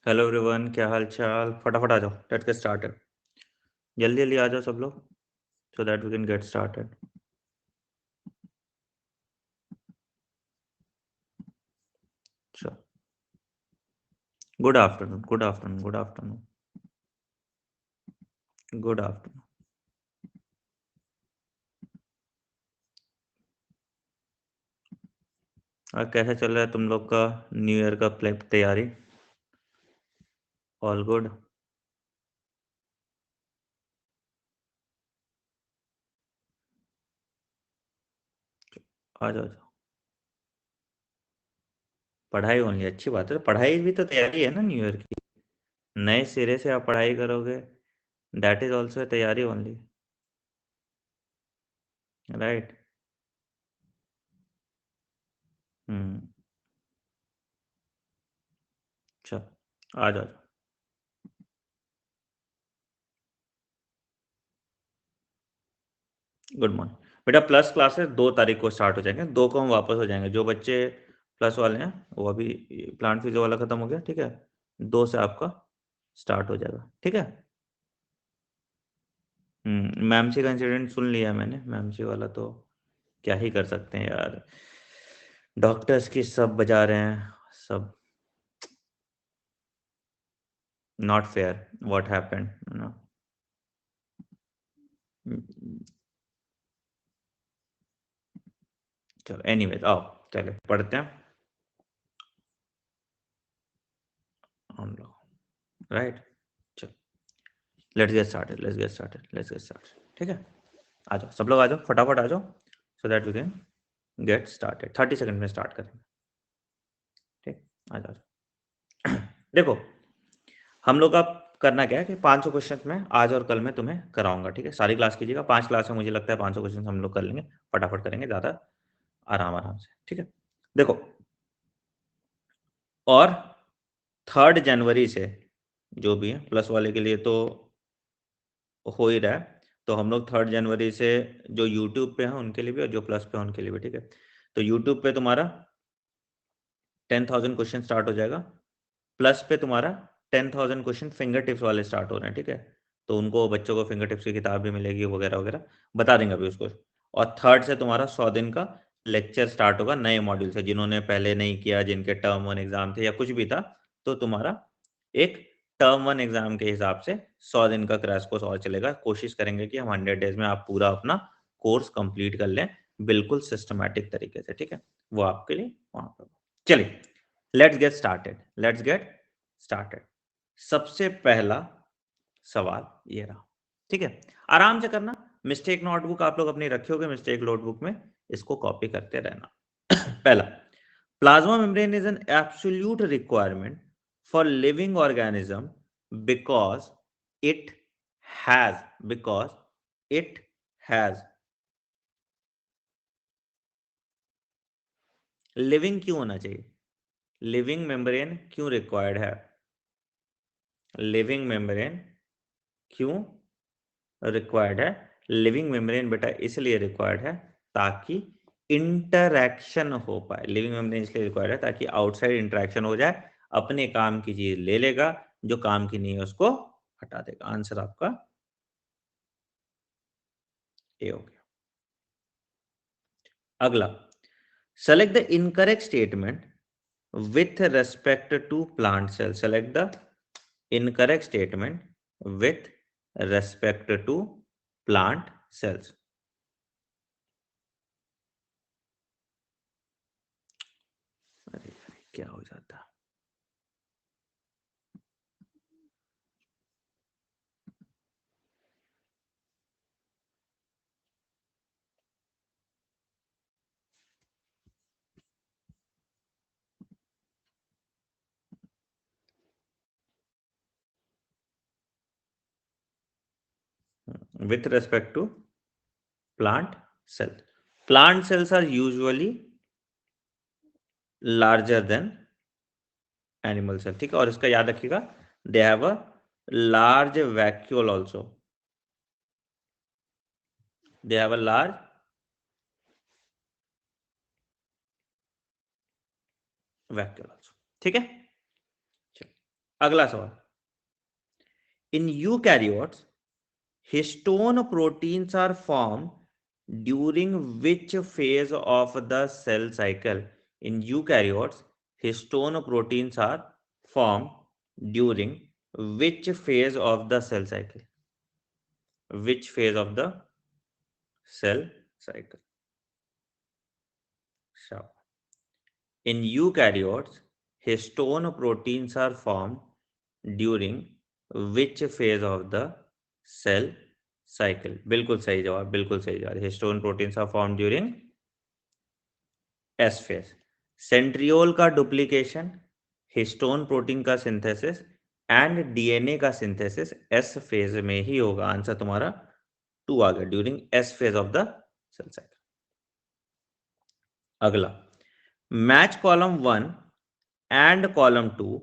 Hello everyone, क्या हाल चाल। फटाफट आ जाओ, लेट्स गेट स्टार्टेड। जल्दी जल्दी आ जाओ सब लोग, so that we can get started. Good afternoon, good afternoon, good afternoon, good afternoon. और कैसे चल रहा है तुम लोग का न्यू ईयर का तैयारी? All good? आ जाओ, आ जाओ। पढ़ाई ओनली, अच्छी बात है। पढ़ाई भी तो तैयारी है ना न्यू ईयर की। नए सिरे से आप पढ़ाई करोगे, दैट इज ऑल्सो तैयारी ओनली, राइट? हम्म। अच्छा, आ जाओ। गुड मॉर्निंग बेटा। प्लस क्लासेस 2 तारीख को स्टार्ट हो जाएंगे, 2 को हम वापस हो जाएंगे। जो बच्चे प्लस वाले हैं वो अभी, प्लांट फिजियो वाला खत्म हो गया, ठीक है। 2 से आपका स्टार्ट हो जाएगा, ठीक है। मैमसी का इंसिडेंट सुन लिया मैंने। मैमसी वाला तो क्या ही कर सकते हैं यार। डॉक्टर्स की सब बजा रहे हैं सब। Not fair what happened, you know. चलो एनीवेज, आओ चले पढ़ते हैं हम लोग, राइट? चलो, let's get started, let's get started, let's get started, ठीक है। आ जाओ सब लोग, आ जाओ फटाफट आ जाओ, so that we can get started. 30 second में स्टार्ट करेंगे, ठीक। आ जाओ। देखो, हम लोग का करना क्या है कि 500 क्वेश्चन में आज और कल में तुम्हें कराऊंगा, ठीक है। सारी क्लास कीजिएगा, 5 क्लास में मुझे लगता है 500 क्वेश्चन हम लोग कर लेंगे। फटाफट करेंगे, ज़्यादा आराम आराम से, ठीक है। देखो, और 3 जनवरी से जो भी है प्लस वाले के लिए तो हो ही रहा है। तो हम लोग 3 जनवरी से जो यूट्यूब पे हैं उनके लिए भी, और जो प्लस पे हैं उनके लिए भी, ठीक है। तो यूट्यूब पे तुम्हारा 10,000 क्वेश्चन स्टार्ट हो जाएगा। प्लस पे तुम्हारा 10,000 क्वेश्चन फिंगर टिप्स वाले स्टार्ट हो रहे हैं, ठीक है। तो उनको बच्चों को फिंगर टिप्स की किताब भी मिलेगी वगैरह वगैरह, बता देंगे अभी उसको। और थर्ड से तुम्हारा 100 दिन का लेक्चर स्टार्ट होगा नए मॉड्यूल से। जिन्होंने पहले नहीं किया, जिनके टर्म 1 एग्जाम थे या कुछ भी था, तो तुम्हारा एक टर्म 1 एग्जाम के हिसाब से 100 दिन का क्रैश कोर्स और चलेगा। कोशिश करेंगे कि हम 100 डेज में आप पूरा अपना कोर्स कंप्लीट कर लें, बिल्कुल सिस्टमैटिक तरीके से, ठीक है। वो आपके लिए वहां पर। चलिए, let's get started, let's get started. सबसे पहला सवाल ये रहा, ठीक है। आराम से करना। मिस्टेक नोटबुक आप लोग अपनी रखे होगे, मिस्टेक नोटबुक में इसको कॉपी करते रहना। पहला, plasma membrane is an absolute requirement for living organism because it because it has. Living क्यों होना चाहिए? लिविंग मेम्ब्रेन क्यों रिक्वायर्ड है? लिविंग मेम्ब्रेन क्यों रिक्वायर्ड है? लिविंग मेम्ब्रेन बेटा इसलिए रिक्वायर्ड है ताकि इंटरैक्शन हो पाए। लिविंग मेम्ब्रेन इसलिए रिक्वायर्ड है ताकि आउटसाइड इंटरैक्शन हो जाए, अपने काम की चीज ले लेगा, जो काम की नहीं है उसको हटा देगा। आंसर आपका ए हो गया। अगला, select the incorrect statement with respect to plant cell. Select the incorrect statement with respect to plant cells. अरे क्या हो जाता? With respect to plant cell, plant cells are usually larger than animal cell, ठीक है। और इसका याद रखिएगा, they have a large vacuole also, they have a large vacuole also, ठीक है। अगला सवाल, in eukaryotes histone proteins are formed during which phase of the cell cycle? In eukaryotes, histone proteins are formed during which phase of the cell cycle? Which phase of the cell cycle? So, in eukaryotes, histone proteins are formed during which phase of the cell cycle? बिल्कुल सही जवाब, बिल्कुल सही जवाब. Histone proteins are form during S phase. Centriole का duplication, histone protein का synthesis and DNA का synthesis S phase में ही होगा. आंसर तुम्हारा 2 आ गया, during S phase of the cell cycle. अगला, match column 1 and column 2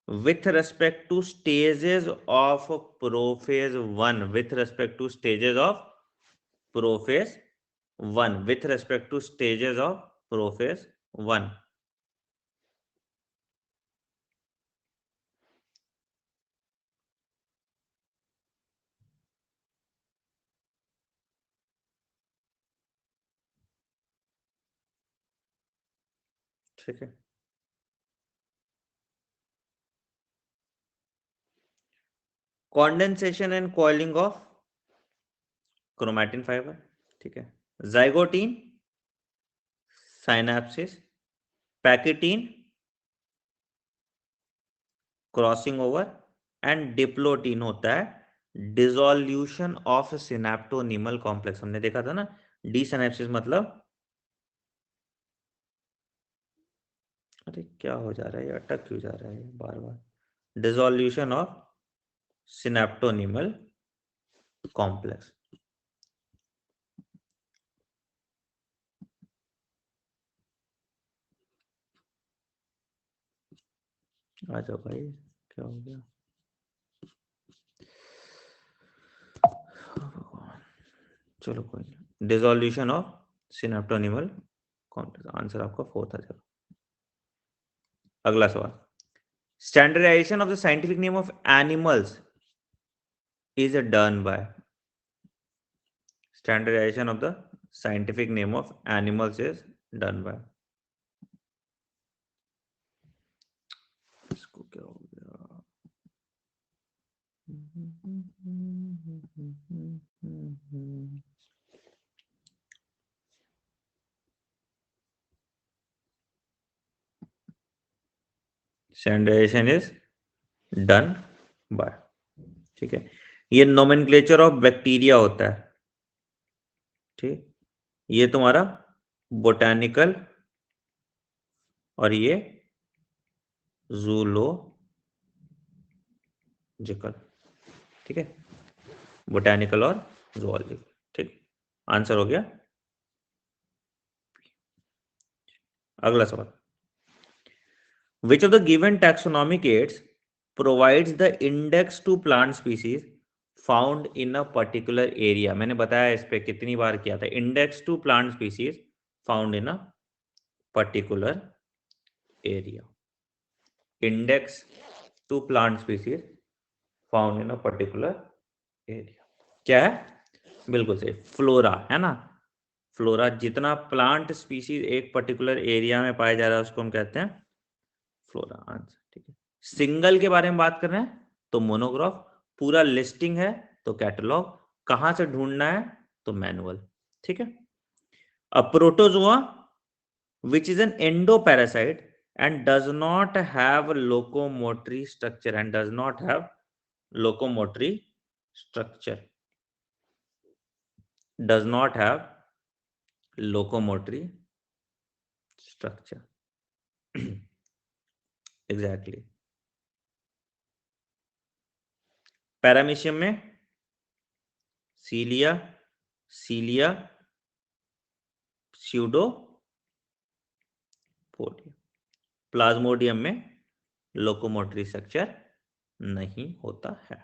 with respect to stages of prophase 1, with respect to stages of prophase 1, with respect to stages of prophase 1. ठीक है, condensation and coiling of chromatin fibre. ठीक है, zygotene, synapsis, pachytene, crossing over and diplotene होता है dissolution of synaptonemal complex. हमने देखा था ना, डीसिनेप्सिस मतलब, अरे क्या हो जा रहा है, ये अटक क्यों जा रहा है बार बार, डिसोल्यूशन ऑफ सिनेप्टोनिमल कॉम्प्लेक्स. आ जाओ भाई, क्या हो गया, चलो कोई नहीं. Dissolution of synaptonemal complex, answer आपका 4 था. चलो अगला सवाल, standardisation of the scientific name of animals is done by, standardization of the scientific name of animals is done by, इसको क्या हो गया, standardization is done by. ठीक है, ये नोमेनक्लेचर ऑफ बैक्टीरिया होता है. ठीक, ये तुम्हारा बोटानिकल और ये जूलॉजिकल. ठीक है, बोटानिकल और जूलॉजिकल. ठीक, आंसर हो गया. अगला सवाल, which of the given taxonomic aids provides the index to plant species found in a particular area? मैंने बताया इस पे कितनी बार किया था, index to plant species found in a particular area. Index to plant species found in a particular area क्या है? बिल्कुल सही, फ्लोरा है ना. फ्लोरा, जितना प्लांट स्पीसीज एक पर्टिकुलर एरिया में पाया जा रहा है उसको हम कहते हैं फ्लोरा. आंसर ठीक है. सिंगल के बारे में बात कर रहे हैं तो मोनोग्राफ, पूरा लिस्टिंग है तो कैटलॉग, कहां से ढूंढना है तो मैनुअल. ठीक है. अब protozoa which is an endoparasite and does not have locomotory structure, and does not have locomotory structure, does not have locomotory structure. Exactly. Paramecium में सीलिया, सीलिया, स्यूडोपोडियम. प्लाज्मोडियम में लोकोमोटरी स्ट्रक्चर नहीं होता है.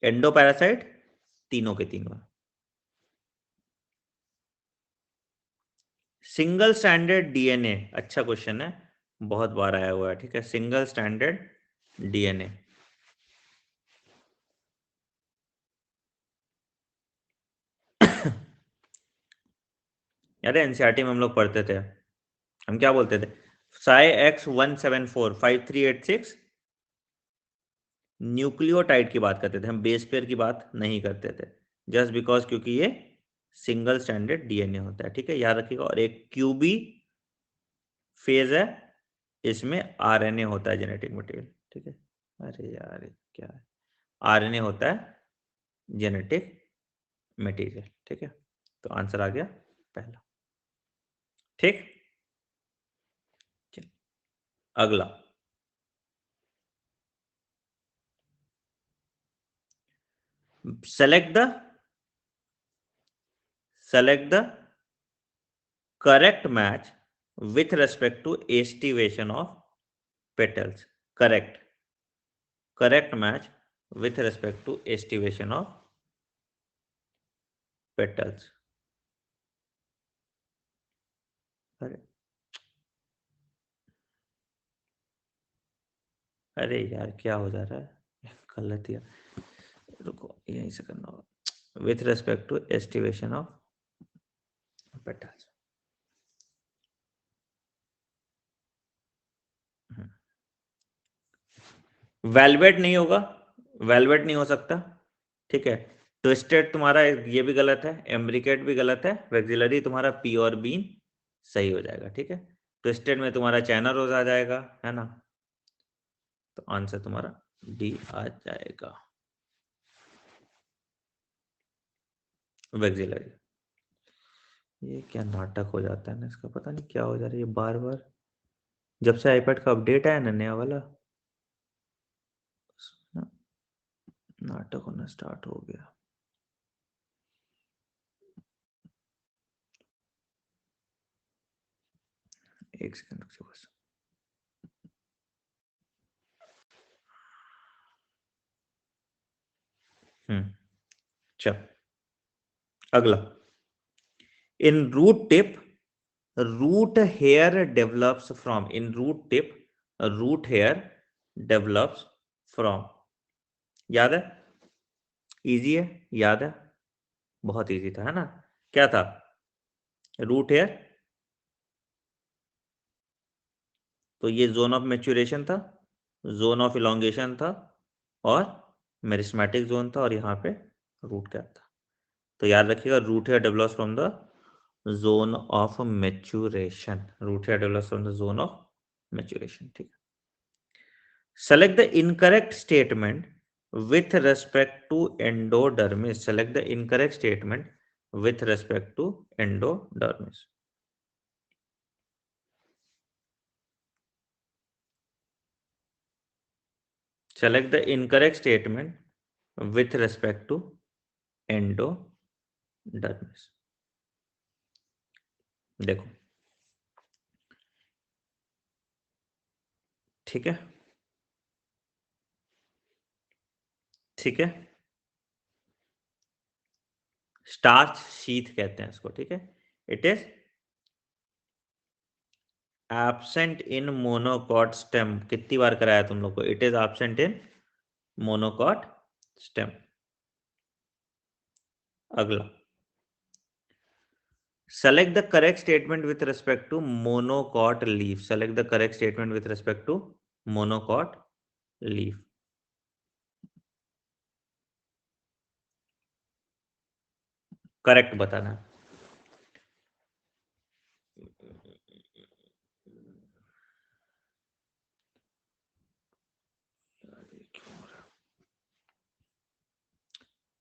एंडोपैरासाइट तीनों के तीनों. सिंगल स्टैंडर्ड डीएनए, अच्छा question है. बहुत बार आया हुआ है, ठीक है, सिंगल स्टैंडर्ड डीएनए। अरे एनसीईआरटी में हम लोग पढ़ते थे, हम क्या बोलते थे, Ψx1745386 न्यूक्लियोटाइड की बात करते थे, हम बेस पेयर की बात नहीं करते थे, जस्ट बिकॉज क्योंकि ये सिंगल स्टैंडर्ड डीएनए होता है, ठीक है, याद रखिएगा। और एक क्यूबी फेज है, इसमें आरएनए होता है जेनेटिक मटेरियल, ठीक है। अरे यार क्या है, आरएनए होता है जेनेटिक मटेरियल, ठीक है। तो आंसर आ गया पहला, ठीक। अगला, select the correct match with respect to estivation of petals. Correct match with respect to estivation of petals. अरे यार क्या हो जा रहा है, गलत यार, रुको यहीं से करना होगा, with respect to estivation of petals। Velvet नहीं होगा, वेलवेट नहीं हो सकता, ठीक है। ट्विस्टेड तुम्हारा ये भी गलत है, एम्ब्रिकेट भी गलत है, वेक्सिलरी तुम्हारा पी और बीन सही हो जाएगा, ठीक है। ट्विस्टेड में तुम्हारा चैनल रोज आ जाएगा, है ना, तो आंसर तुम्हारा डी आ जाएगा, वेक्सिलरी। ये क्या नाटक हो जाता है ना, इसका पता नहीं क्या हो जा रहा है ये बार बार, जब से आईपैड का अपडेट आया ना नया वाला, नाटक होना स्टार्ट हो गया। एक सेकंड रुक जाओ बस। चल अगला, in root tip root hair develops from, in root tip root hair develops from, याद है, इजी है, याद है, बहुत इजी था, है ना, क्या था, रूट हेयर, तो ये जोन ऑफ मैच्योरेशन था, जोन ऑफ इलोंगेशन था, और मेरिस्मेटिक जोन था, और यहाँ पे रूट कैप था। तो याद रखिएगा, root hair develops from the zone of maturation, root hair develops from the zone of maturation, ठीक है। Select the incorrect statement with respect to endodermis. Select the incorrect statement with respect to endodermis. Select the incorrect statement with respect to endodermis. देखो, ठीक है, ठीक है, starch sheath कहते हैं इसको, ठीक है। It is absent in monocot stem, कितनी बार कराया तुम लोग को, it is absent in monocot stem. अगला, select the correct statement with respect to monocot leaf. Select the correct statement with respect to monocot leaf. Correct बताना।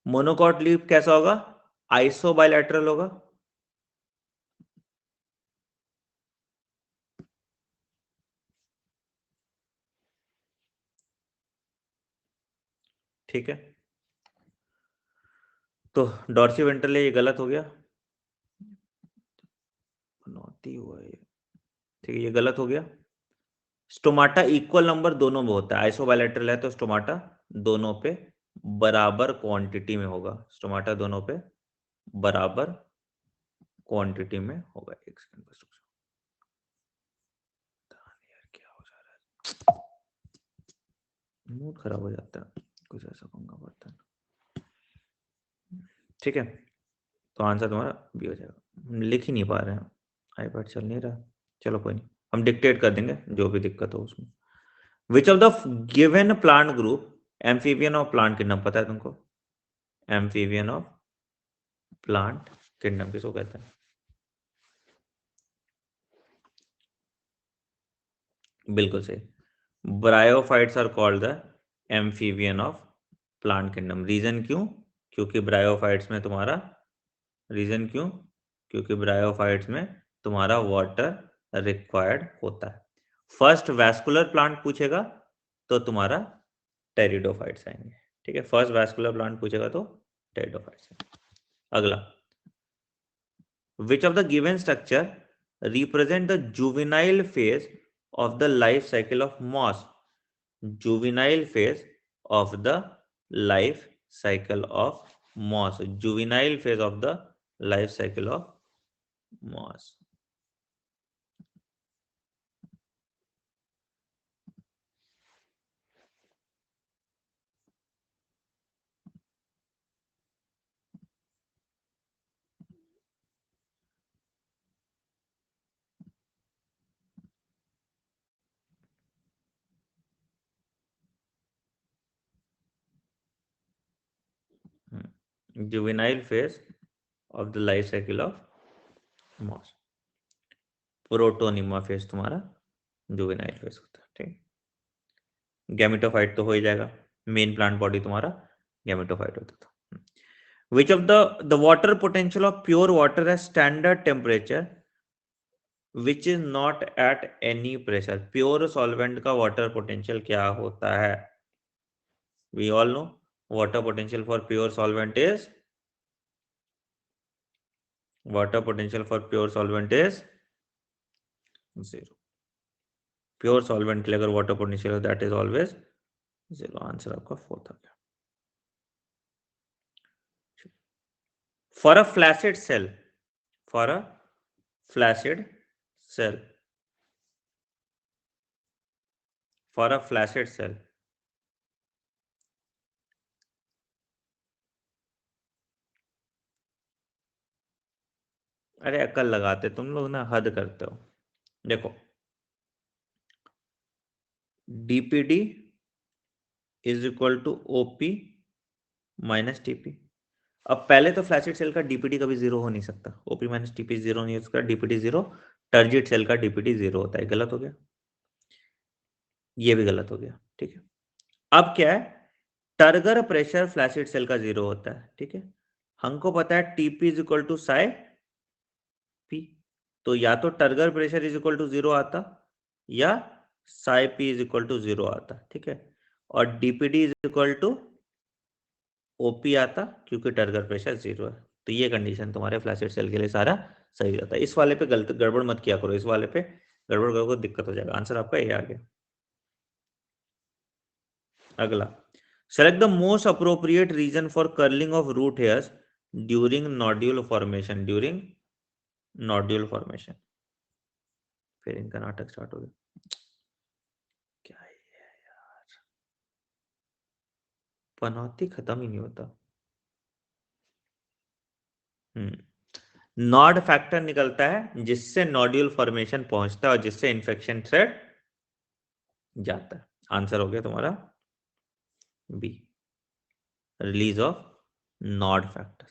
Monocot leaf कैसा होगा, iso bilateral होगा, ठीक है। तो डॉर्सी वेंट्रल ये गलत हो गया, नौती हुआ ये, ठीक है, ये गलत हो गया। स्टोमाटा इक्वल नंबर दोनों में होता है, आइसो बायलैटरल है तो स्टोमाटा दोनों पे बराबर क्वांटिटी में होगा, स्टोमाटा दोनों पे बराबर क्वांटिटी में होगा। एक सेकंड बस रुक जाओ। मूड खराब हो जाता है, कुछ ऐसा पंगा पड़ता है। ठीक है, तो आंसर तुम्हारा बी हो जाएगा। हम लिख ही नहीं पा रहे हैं, आईपैड चल नहीं रहा। चलो कोई नहीं, हम डिक्टेट कर देंगे जो भी दिक्कत हो उसमें। विच of the given plant group, amphibian of plant kingdom पता है तुमको? एम्फीबियन ऑफ प्लांट किंगडम किसको कहते हैं? बिल्कुल सही, bryophytes are called the amphibian of plant kingdom. Reason क्यों? क्योंकि ब्रायोफाइट्स में तुम्हारा, रीजन क्यों? क्योंकि ब्रायोफाइट्स में तुम्हारा वाटर रिक्वायर्ड होता है। फर्स्ट वैस्कुलर प्लांट पूछेगा तो तुम्हारा टेरिडोफाइट्स आएंगे। ठीक है, फर्स्ट वैस्कुलर प्लांट पूछेगा तो टेरिडोफाइट्स। अगला, which of the given structure represent the juvenile phase of the life cycle of moss? Juvenile phase of the life cycle of moss. Juvenile phase of the life cycle of moss. Juvenile phase of the life cycle of moss. Protonema phase तुम्हारा juvenile phase होता है। ठीक, gametophyte तो हो ही जाएगा, main plant body तुम्हारा gametophyte होता था। Which of the water potential of pure water at standard temperature which is not at any pressure? Pure solvent का वाटर पोटेंशियल क्या होता है? We all know water potential for pure solvent is, water potential for pure solvent is 0। Pure solvent के लिए अगर water potential है that is always 0। Answer आपका 4 था। For a flaccid cell, for a flaccid cell, for a flaccid cell, अरे अक्ल लगाते तुम लोग ना, हद करते हो। देखो, DPD is equal to OP minus TP. अब पहले तो फ्लैसिड सेल का डीपीडी कभी जीरो हो नहीं सकता, ओपी माइनस टीपी जीरो नहीं हो सकता, डीपीडी जीरो। टर्जिट सेल का डीपीडी जीरो होता है, गलत हो गया, ये भी गलत हो गया। ठीक है, अब क्या है, टर्गर प्रेशर फ्लैसिड सेल का जीरो होता है। ठीक है, हमको पता है TP is equal to psi P, तो या तो turgor pressure is equal to zero आता या psi P is equal to zero आता। ठीक है, और DPD is equal to OP आता क्योंकि टर्गर प्रेशर जीरो है। तो ये कंडीशन तुम्हारे फ्लैसिड सेल के लिए सारा सही रहता है। इस वाले पे गलत गड़बड़ मत किया करो, इस वाले पे गड़बड़ करोगे दिक्कत हो जाएगा। आंसर आपका ये आ गया। अगला, select the most appropriate reason for curling of root hairs during nodule formation. During nodule formation, फिर इनका नाटक स्टार्ट हो गया। क्या है यार, पनौती खत्म ही नहीं होता। नॉड फैक्टर निकलता है जिससे नोड्यूल फॉर्मेशन पहुंचता है और जिससे इन्फेक्शन थ्रेड जाता है। आंसर हो गया तुम्हारा B, release of nod factor.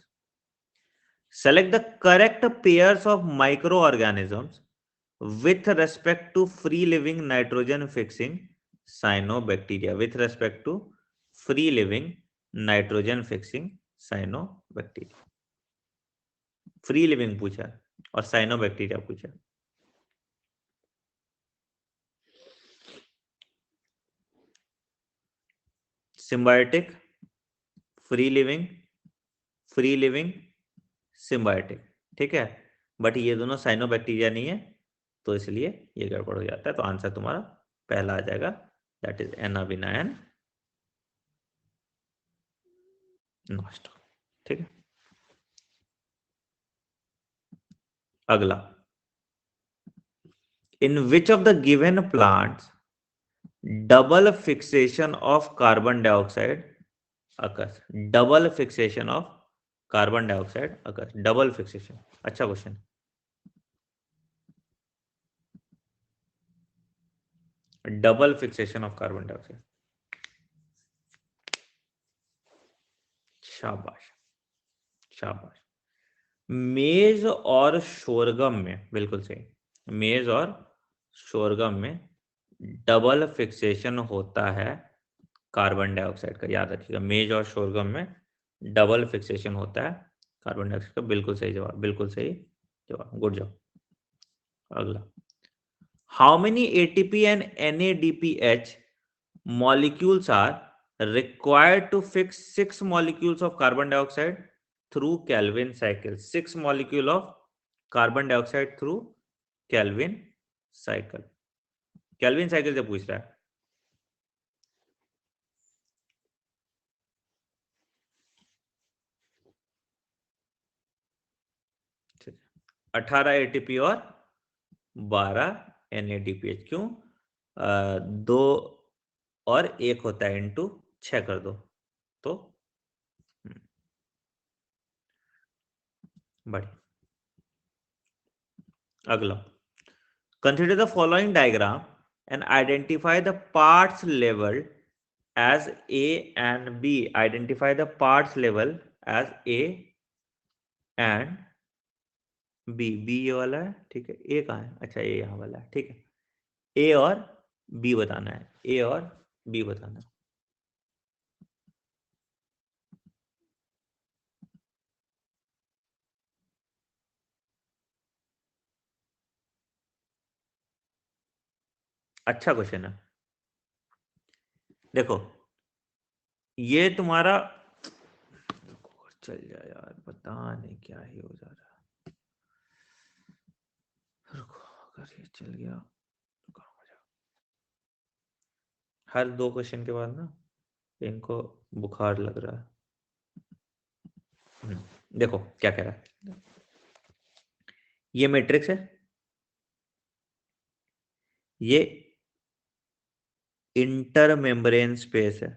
Select the correct pairs of microorganisms with respect to free living nitrogen fixing cyanobacteria, with respect to free living nitrogen fixing cyanobacteria। Free living पूछा और cyanobacteria पूछा। Symbiotic, free living, free living, symbiotic. ठीक है, but ये दोनों cyanobacteria नहीं है, तो इसलिए ये गड़बड़ हो जाता है। तो आंसर तुम्हारा पहला आ जाएगा, दैट इज एनाबिनायन नॉस्ट। ठीक है, अगला, in which of the given plants double fixation of carbon dioxide occurs. Double fixation of carbon dioxide occurs. Double fixation. अच्छा question. Double fixation of carbon dioxide. शाबाश शाबाश. मेज और शोरगम में, बिल्कुल सही, मेज और शोरगम में डबल फिक्सेशन होता है कार्बन डाइऑक्साइड का. याद रखिएगा, मेज और शोरगम में डबल फिक्सेशन होता है कार्बन डाइऑक्साइड का. बिल्कुल सही जवाब, बिल्कुल सही जवाब. Good job. अगला. How many ATP and NADPH molecules are required to fix 6 molecules of carbon dioxide through Kelvin cycle? 6 molecule of carbon dioxide through Kelvin cycle. Kelvin cycle से पूछ रहा है. 18 ATP और 12 NADPH. क्यों? 2 और 1 होता है, इंटू 6 कर दो तो बढ़िया. अगला. Consider the following diagram and identify the parts labeled as A and B. Identify the parts labeled as A and B. B ये वाला है, ठीक है. A कहाँ है? अच्छा, A यहाँ वाला है, ठीक है. A और B बताना है. A और B बताना है. अच्छा क्वेश्चन है. देखो, ये तुम्हारा चल जाए यार, पता नहीं क्या ही हो जा रहा है. रुको, अगर ये चल गया तो काम हो जाएगा. हर 2 क्वेश्चन के बाद ना इनको बुखार लग रहा है. देखो क्या कह रहा है. ये मैट्रिक्स है, ये इंटर मेम्ब्रेन स्पेस है,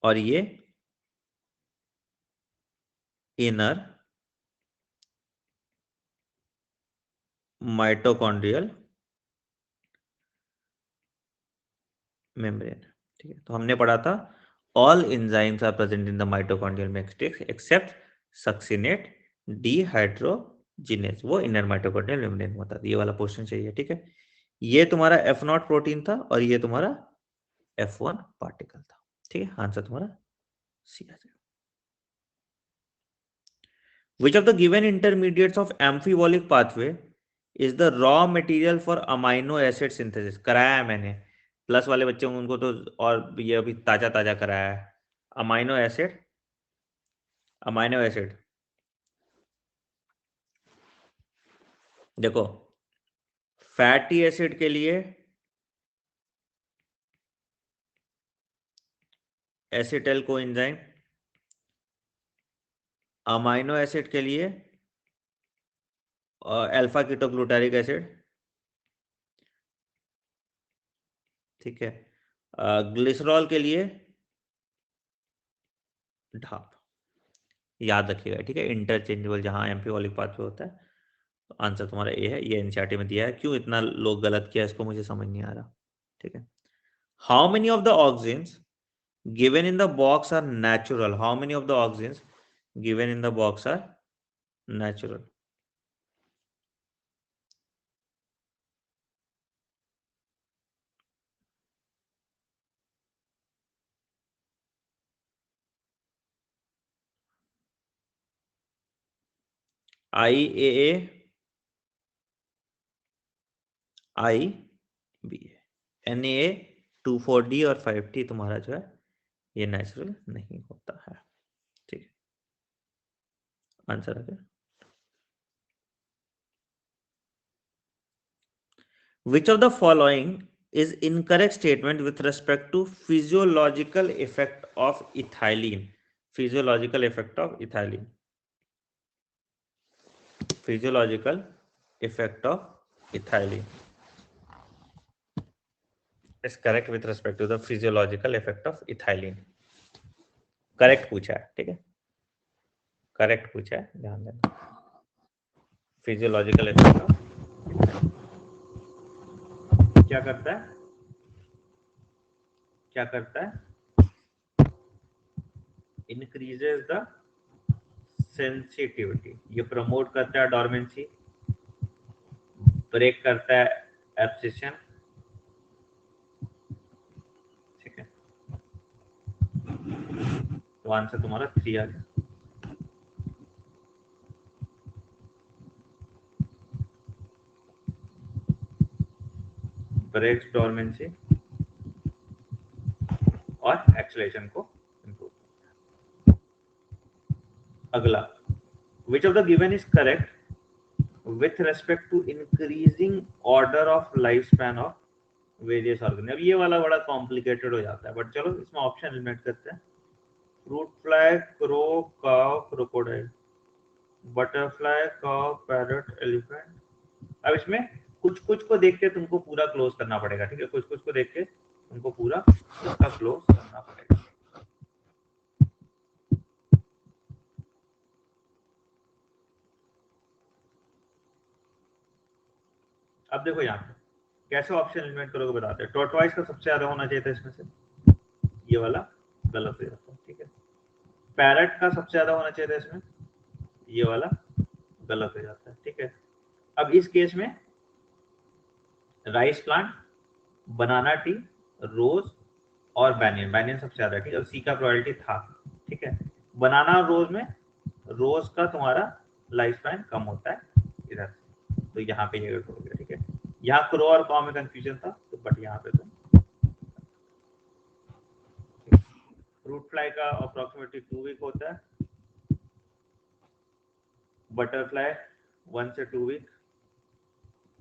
और ये इनर माइटोकॉन्ड्रियल मेम्ब्रेन. ठीक है. तो हमने पढ़ा था all enzymes are present in the mitochondrial matrix except succinate dehydrogenase. वो इनर माइटोकॉन्ड्रियल मेम्ब्रेन होता था. ये वाला पोर्शन चाहिए, ठीक है. ये तुम्हारा F0 प्रोटीन था और ये तुम्हारा F1 पार्टिकल था. ठीक है. आंसर तुम्हारा सी आ जाएगा. Which of the given intermediates of amphibolic pathway is the raw material for amino acid synthesis? कराया है मैंने. प्लस वाले बच्चे होंगे उनको तो, और ये अभी ताजा ताजा कराया है. अमाइनो एसिड, अमाइनो एसिड देखो, फैटी एसिड के लिए एसिटाइल कोएंजाइम, अमाइनो एसिड के लिए अल्फा कीटोग्लूटारिक एसिड, ठीक है. ग्लिसरॉल के लिए ढाप. याद रखिएगा, ठीक है. इंटरचेंजेबल जहां एम्फिबॉलिक पाथवे होता है. तो आंसर तुम्हारा ए है. ये एनसीईआरटी में दिया है. क्यों इतना लोग गलत किया इसको मुझे समझ नहीं आ रहा. ठीक है. How many of the oxygens given in the box are natural? How many of the oxygens given in the box are natural? IAA, IBA, Na2,4D और 5T तुम्हारा जो है ये नेचुरल नहीं होता है. ठीक है. आंसर आ गया. Which of the following is incorrect statement with respect to physiological effect of ethylene? Physiological effect of ethylene. Physiological effect of ethylene. Is correct with respect to the physiological effect of ethylene. Correct पूछा है, ठीक है, correct पूछा है, ध्यान देना। Physiological effect of क्या करता है, क्या करता है, इंक्रीजेस द सेंसिटिविटी, ये प्रमोट करता है डोरमेंसी, ब्रेक करता है एब्सिशन, ठीक है। तो आंसर तुम्हारा 3 आ गया। ब्रेक्स डोरमेंसी और एक्सेलरेशन को इंप्रूव। अगला, which of the given is correct with respect to increasing order of lifespan of various organisms। अब ये वाला बड़ा कॉम्प्लिकेटेड हो जाता है, बट चलो इसमें ऑप्शन एलिमिनेट करते हैं। Fruit fly, crow, cow, crocodile, butterfly, cow, parrot, elephant. अब इसमें कुछ कुछ को देख के तुमको पूरा क्लोज करना पड़ेगा, ठीक है, कुछ कुछ को देख के तुमको पूरा इसका क्लोज करना पड़ेगा। अब देखो यहाँ पे कैसे ऑप्शन एलिमिनेट करोगे बताते हैं। टॉर्टवाइज का सबसे ज्यादा होना चाहिए था इसमें से, ये वाला गलत हो जाता है, ठीक है। पैरट का सबसे ज्यादा होना चाहिए था इसमें, ये वाला गलत हो जाता है, ठीक है। अब इस केस में राइस प्लांट, बनाना टी, रोज और बैनियन, बैनियन सबसे ज्यादा, ठीक है। सी का प्रोबेबिलिटी था, ठीक है। बनाना और रोज में रोज का तुम्हारा लाइफ स्पैन कम होता है इधर, तो यहाँ पे ये हो गया, ठीक है। यहाँ क्रो और कॉ में कंफ्यूजन था, तो बट यहाँ पे तो फ्रूट फ्लाई का अप्रोक्सीमेटली 2 वीक होता है, बटरफ्लाई 1 से 2 वीक,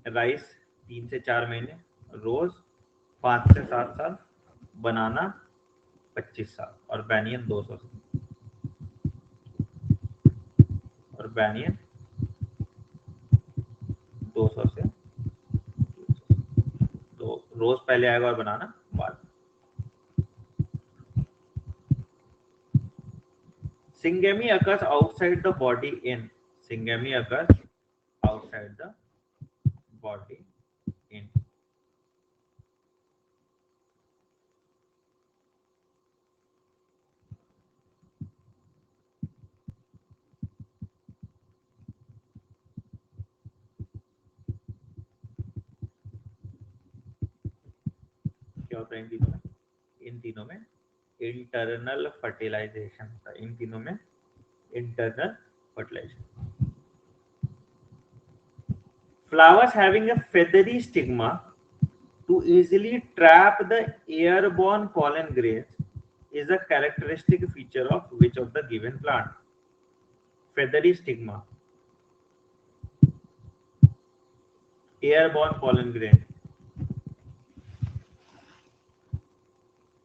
राइस 3 से 4 महीने, रोज 5 से 7 साल, बनाना 25 साल और बैनियन 200 साल, और बैनियन 200 से, तो रोज पहले आएगा और बनाना बाद। Syngamy occurs outside the body in, syngamy occurs outside the body in, क्या होता है इन तीनों में, इन तीनों में इंटरनल फर्टिलाइजेशन होता है, इन तीनों में internal fertilization. Flowers having a feathery stigma to easily trap the airborne pollen grains is a characteristic feature of which of the given plant? Feathery stigma, airborne pollen grain,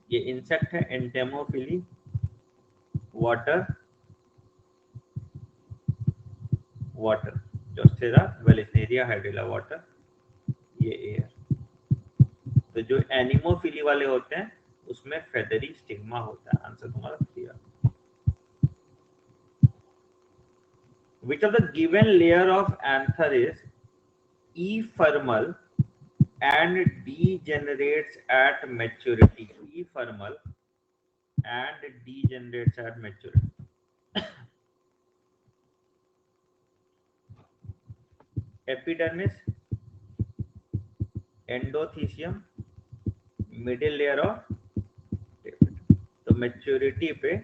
ये insect है entomophily, water, water Zostera, Vallisneria, hydrilla water, ये air. तो जो anemophily वाले होते हैं उसमें feathery stigma होता है, आंसर तुम्हारा clear. Which of the given layer of anther is ephemeral and degenerates at maturity? Ephemeral and degenerates at maturity. Epidermis, endothecium, middle layer of, तो मैच्योरिटी पे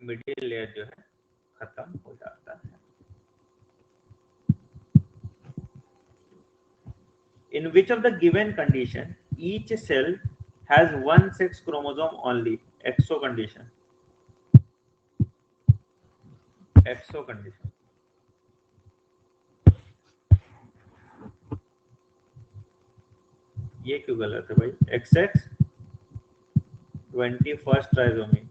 मिडिल लेयर जो है खत्म हो जाता है। In which of the given condition each cell has one sex chromosome only? Exo condition, exo condition। ये क्यों गलत है भाई? XX 21st ट्राइसोमी,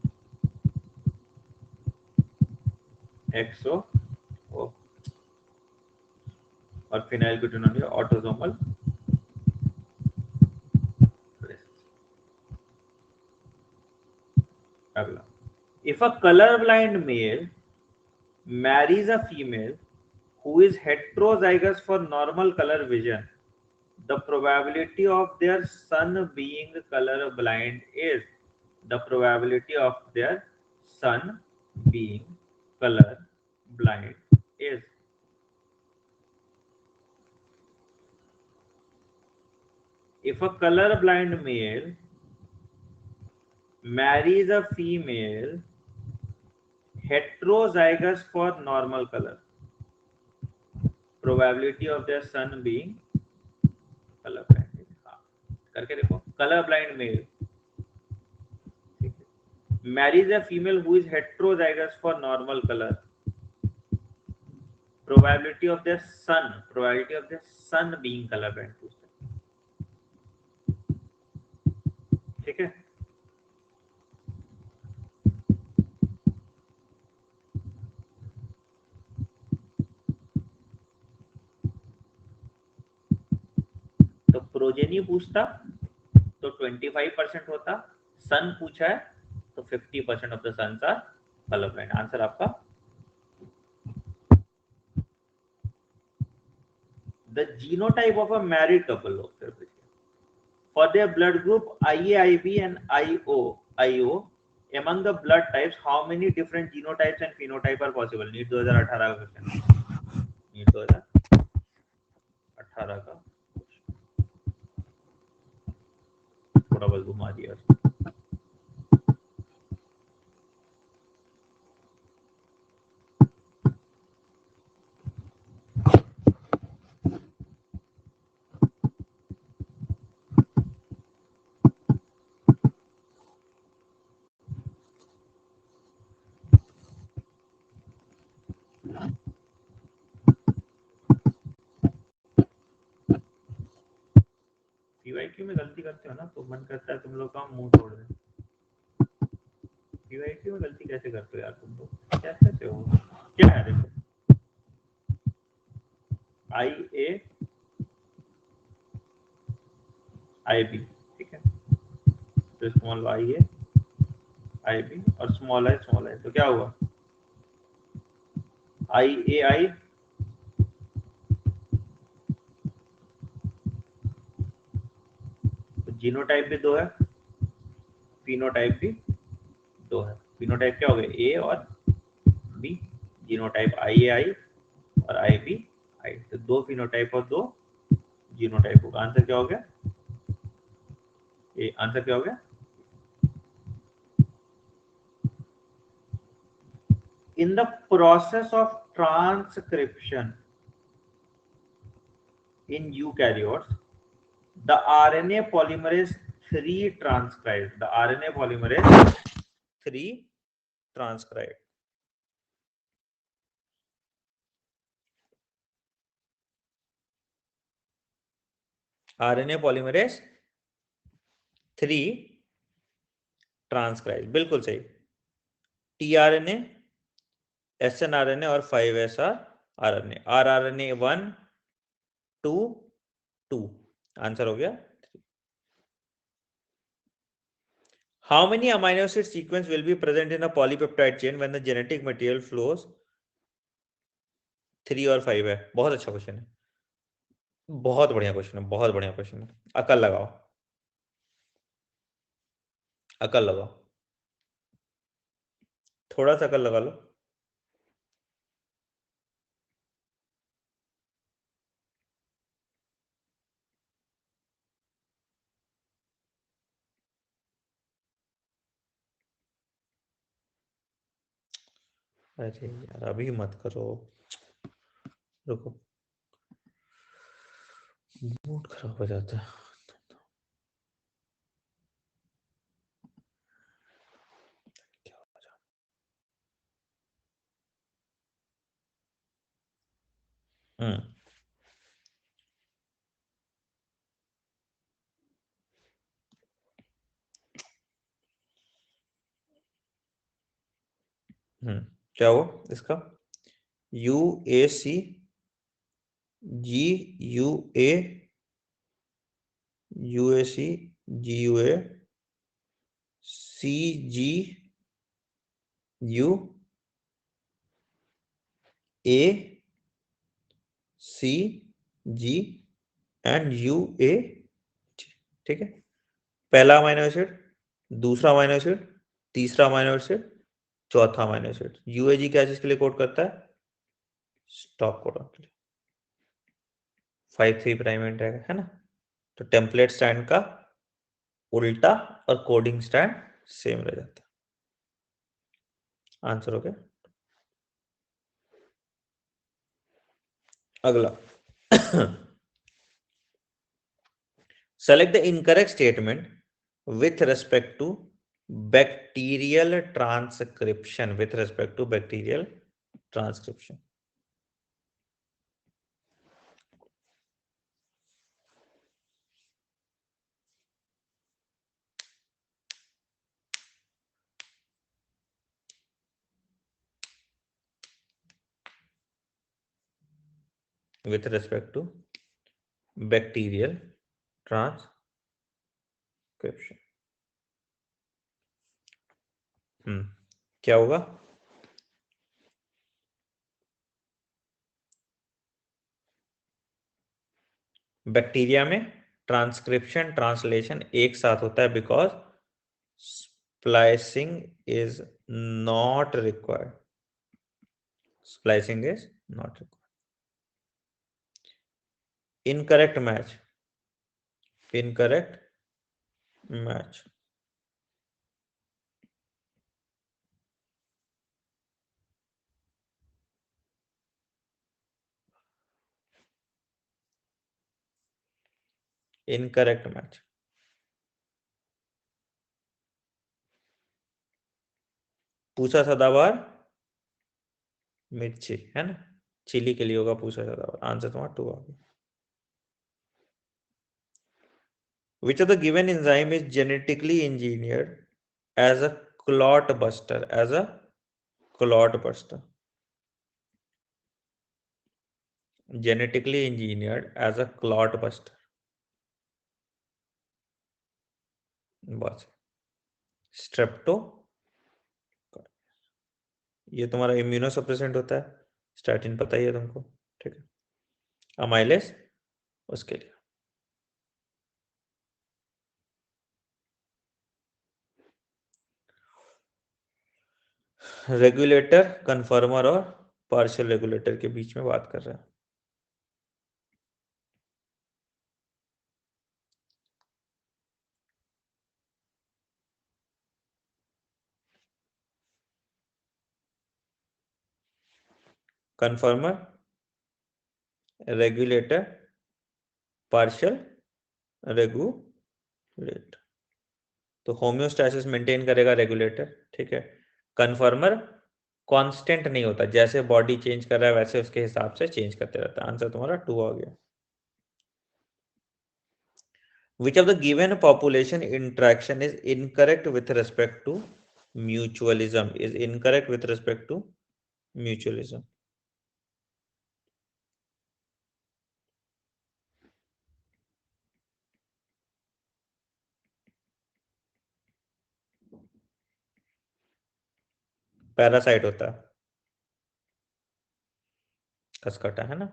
एक्सो और phenylketonuria autosomal If a colorblind male marries a female who is heterozygous for normal color vision, the probability of their son being colorblind is the probability of their son being colorblind is if a colorblind male marries a female heterozygous for normal color, probability of their son being colorblind is, हाँ करके देखो, colorblind male marries a female who is heterozygous for normal color, probability of their son being colorblind, ठीक है। तो progeny पूछता तो 25% होता, सन पूछा है तो 50% of the sons are colorblind। Answer आपका the genotype of a married couple for their blood group IA, IB and IO among the blood types how many different genotypes and phenotype are possible? NEET 2018 का question, NEET 2018 का थोड़ा बस घुमा दिया। PYQ में गलती करते हो ना तो मन करता है तुम लोग का मुंह तोड़ दें। पीवाईक्यू में गलती कैसे करते हो यार तुम लोग, कैसे हो, क्या है देखो आई ए आई बी, ठीक है, तो small I A I B और स्मॉल आई तो क्या हुआ आई ए आई जीनोटाइप भी 2 है, फिनोटाइप भी 2 है। फिनोटाइप क्या हो गया ए और बी, जीनोटाइप आई ए आई और आई बी आई, तो 2 फिनोटाइप और 2 जीनोटाइप होगा। आंसर क्या हो गया, ये आंसर क्या हो गया। In the process of transcription in eukaryotes, the RNA polymerase 3 transcribed. The RNA polymerase 3 transcribed. RNA polymerase 3 transcribed, बिल्कुल सही। tRNA, snRNA और 5s RNA, rRNA 1 2 2, आंसर हो गया। How many amino acid sequence will be present in a polypeptide chain when the genetic material flows? 3 और 5 है। बहुत अच्छा question है, बहुत बढ़िया क्वेश्चन है, बहुत बढ़िया क्वेश्चन है। अकल लगाओ, अकल लगाओ, थोड़ा सा अकल लगा लो। अरे यार अभी मत करो, रुको, मूड खराब हो जाता है। क्या हो इसका, U A C G U A U A C G U A C G U A C G and U A G। ठीक है, पहला अमीनो एसिड, दूसरा अमीनो एसिड, तीसरा अमीनो एसिड, चौथा अमीनो एसिड। UAG क्या चीज के लिए कोड करता है? स्टॉप कोडॉन के लिए। 5' प्राइम रहेगा, है ना। तो टेम्पलेट स्टैंड का उल्टा और कोडिंग स्टैंड सेम रह जाता है। आंसर हो गया। अगला select the incorrect statement with respect to bacterial transcription. With respect to bacterial transcription. with respect to bacterial transcription। क्या होगा? बैक्टीरिया में ट्रांसक्रिप्शन ट्रांसलेशन एक साथ होता है because splicing is not required. Splicing is not required. Incorrect match. Incorrect match. Incorrect match. पूछा सदाबहार मिर्ची, है ना। चिली के लिए होगा पूछा सदाबहार। आंसर तुम्हारा 2 आ गया। Which of the given enzyme is genetically engineered as a clot buster? As a clot buster. Genetically engineered as a clot buster. बस स्ट्रेप्टो, ये तुम्हारा इम्यूनो सप्रेसेंट होता है। स्टैटिन पता ही है तुमको, ठीक है। अमाइलेस उसके लिए। रेगुलेटर, कन्फर्मर और पार्शियल रेगुलेटर के बीच में बात कर रहे हैं। कन्फर्मर, रेगुलेटर, पार्शियल रेगुलेटर। तो होम्योस्टैसिस मेंटेन करेगा रेगुलेटर, ठीक है। कन्फर्मर कांस्टेंट नहीं होता, जैसे बॉडी चेंज कर रहा है वैसे उसके हिसाब से चेंज करते रहता है। आंसर तुम्हारा 2 आ गया। Which of the given population interaction is incorrect with respect to mutualism? Is incorrect with respect to mutualism? Parasite होता है, खसखटा, है ना।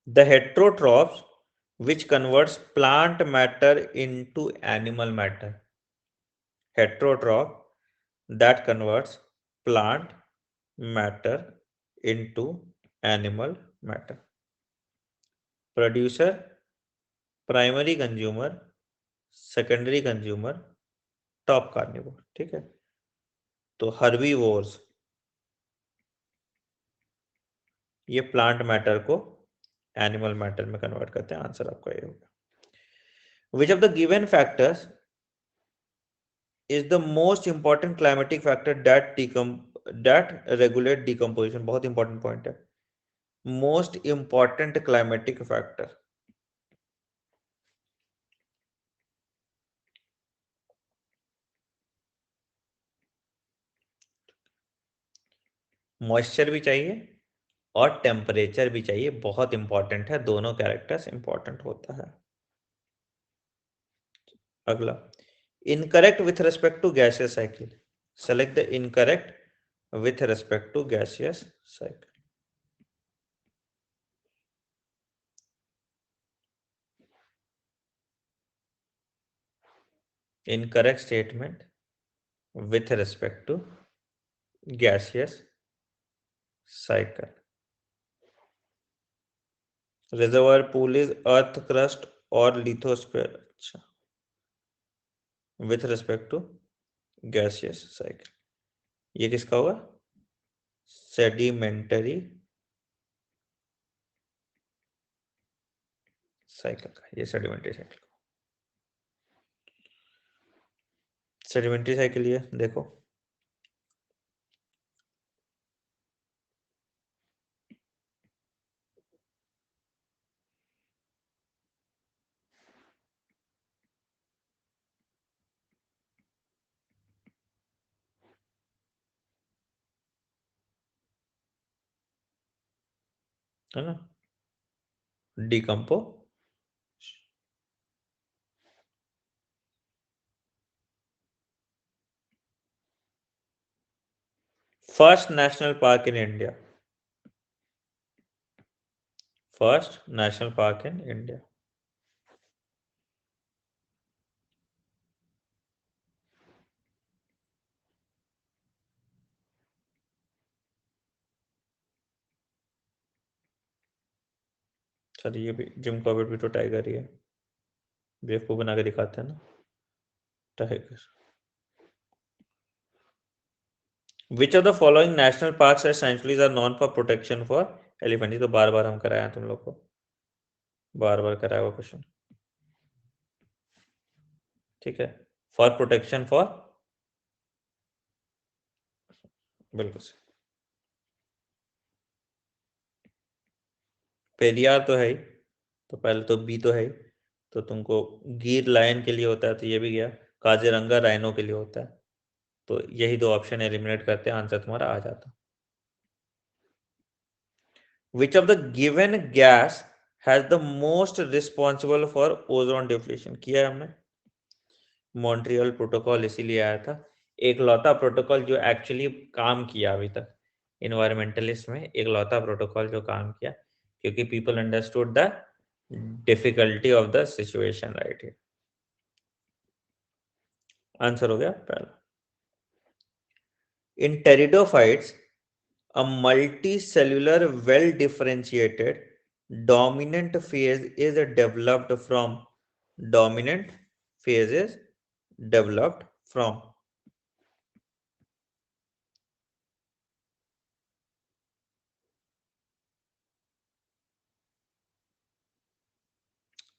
The heterotrophs which converts plant matter into animal matter. Heterotroph that converts plant matter into animal matter. Producer, primary consumer, secondary consumer, top carnivore, ठीक है। तो herbivores ये plant matter को animal matter में कन्वर्ट करते हैं। आंसर आपका ये होगा। विच of the given factors is the most important climatic factor that regulate decomposition. बहुत इंपॉर्टेंट पॉइंट है। Most important climatic factor, moisture भी चाहिए और टेम्परेचर भी चाहिए। बहुत इंपॉर्टेंट है, दोनों कैरेक्टर्स इंपॉर्टेंट होता है। अगला, incorrect with respect to gaseous cycle, select the incorrect with respect to gaseous cycle. Incorrect statement with respect to gaseous cycle. Reservoir pool is earth crust or lithosphere. अच्छा, with respect to gaseous cycle. ये किसका होगा? Sedimentary cycle का। ये sedimentary cycle, sedimentary cycle ये देखो, है ना, डिकम्पो। First national park in India, first national park in India. Sir ये भी जिम कॉर्बेट भी तो टाइगर ही है, बेवकूफ बना के दिखाते हैं ना, tiger. Which of the following national parks and sanctuaries are known for protection for elephant? ये तो बार बार हम कराया तुम लोग को, बार बार कराया हुआ क्वेश्चन, ठीक है। फॉर प्रोटेक्शन फॉर, बिल्कुल सही। पेरियार तो है ही, तो पहले तो बी तो है ही, तो तुमको गिर लायन के लिए होता है, तो ये भी गया। काजीरंगा राइनो के लिए होता है, तो यही दो ऑप्शन एलिमिनेट करते हैं, आंसर तुम्हारा आ जाता। Which of the given gas has the most responsible for ozone depletion? किया है हमने, मॉन्ट्रियल प्रोटोकॉल इसीलिए आया था, एक लौता प्रोटोकॉल जो एक्चुअली काम किया अभी तक इन्वायरमेंटलिस्ट में, एक लौता प्रोटोकॉल जो काम किया, क्योंकि people understood the difficulty of the situation, right. Answer हो गया पहला। इन pteridophytes a multicellular well differentiated dominant phase is developed from, dominant phase is developed from,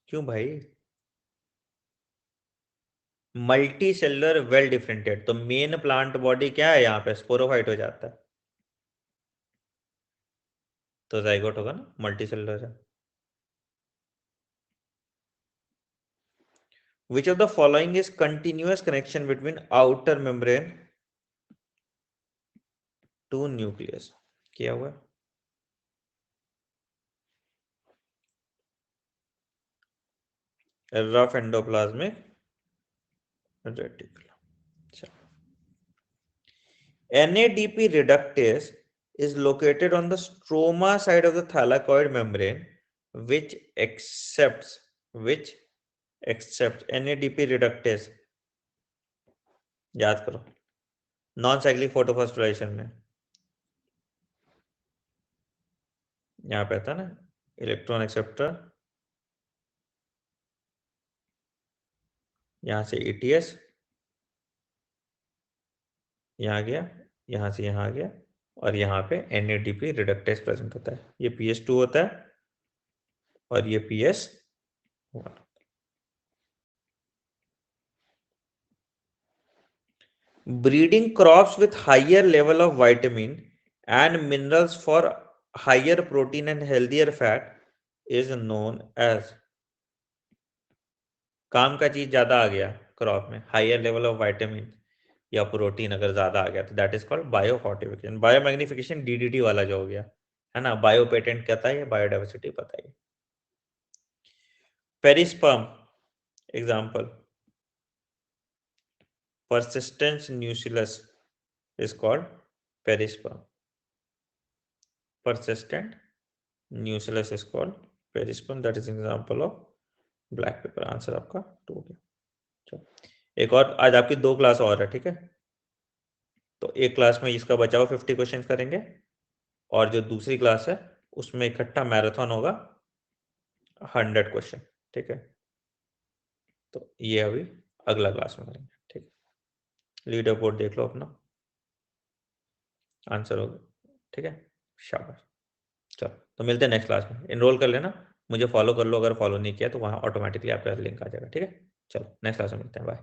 क्यों भाई? मल्टी सेलुलर वेल डिफरेंटेड, तो मेन प्लांट बॉडी क्या है यहाँ पे? स्पोरोफाइट हो जाता है, तो जाइगोट होगा ना, मल्टी सेलुलर है। Which of the following is continuous connection between outer membrane to nucleus? क्या हुआ? Rough endoplasmic reticulum. NADP reductase is located on the stroma side of the thylakoid membrane, which accepts NADP reductase, याद करो, non cyclic photophosphorylation में यहाँ पे था ना, electron acceptor, यहाँ से ETS, यहाँ गया, यहाँ से यहाँ गया, और यहाँ पे NADP रिडक्टेस प्रेजेंट होता है। ये PS2 होता है और ये PS1। Breeding crops with higher level of vitamin and minerals for higher protein and healthier fat is known as, काम का चीज ज्यादा आ गया क्रॉप में, हायर लेवल ऑफ विटामिन या प्रोटीन अगर ज्यादा आ गया, तो that is called bio fortification. Bio magnification DDT वाला जो हो गया है ना, बायो पेटेंट कहता है, बायोडाइवर्सिटी पता है। Perisperm example, persistent nucellus is called perisperm. Persistent nucellus is called perisperm. That is an example of black pepper. Answer आपका 2 हो गया। चलो एक और, आज आपकी 2 क्लास और है, ठीक है। तो एक क्लास में इसका बचा हुआ 50 क्वेश्चन करेंगे, और जो दूसरी क्लास है उसमें इकट्ठा मैराथन होगा 100 क्वेश्चन, ठीक है। तो ये अभी अगला क्लास में करेंगे, ठीक है। लीडर बोर्ड देख लो अपना, आंसर होगा, ठीक है। शाबाश। चलो तो मिलते हैं नेक्स्ट क्लास में। इनरोल कर लेना, मुझे फॉलो कर लो, अगर फॉलो नहीं किया तो वहाँ ऑटोमेटिकली आपका लिंक आ जाएगा, ठीक है। चलो नेक्स्ट क्लास में मिलते हैं, बाय।